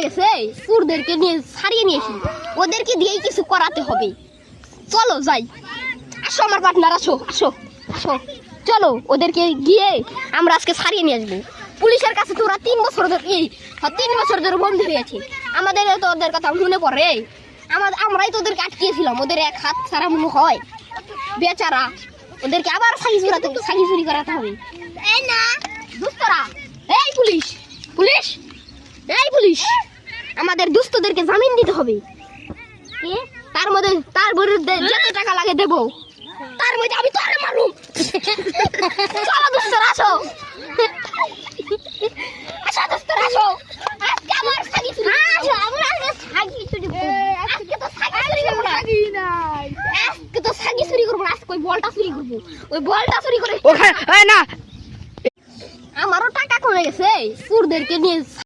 কমে গেছে, চোরদেরকে নিয়ে ছাড়িয়ে নিয়েছি, ওদেরকে দিয়েই কিছু করাতে হবে। চলো যাই, আসো আমার পার্টনার, আসো আসো আসো, চলো ওদেরকে গিয়ে আমরা আজকে ছাড়িয়ে নিয়ে আসবো। পুলিশের কাছে তো ওরা 3 বছর ধরে 3 বছর ধরে বন্দী হয়েছে। আমাদের তো ওদের কথা মনে পড়ে, আমরাই তো ওদেরকে আটকিয়েছিলাম। ওদের এক হাত ছাড়া মনে হয়, বেচারা, ওদেরকে আবার সাগি চুরি করাতে হবে। এই না দুস্তরা, এই পুলিশ পুলিশ, এই পুলিশ, আমাদের দুস্থদেরকে জামিন দিতে হবে। তার মধ্যে তার বিরুদ্ধে যত টাকা লাগে দেবো, তার মধ্যে আমি তোরে মারুম। চলো দুস্তরা, আসো আসো দুস্তরা, আসো। আজকে আমার সাগি চুরি, আসো আমরা সাগি চুরি করব। আজকে তো সাগি চুরি করব না, আজকে তো সাগি চুরি করব না, আজকে ওই বলটা চুরি করব। ওই বলটা চুরি করে ওখানে না, আমারও টাকা কমে গেছে, চোরদেরকে নিয়ে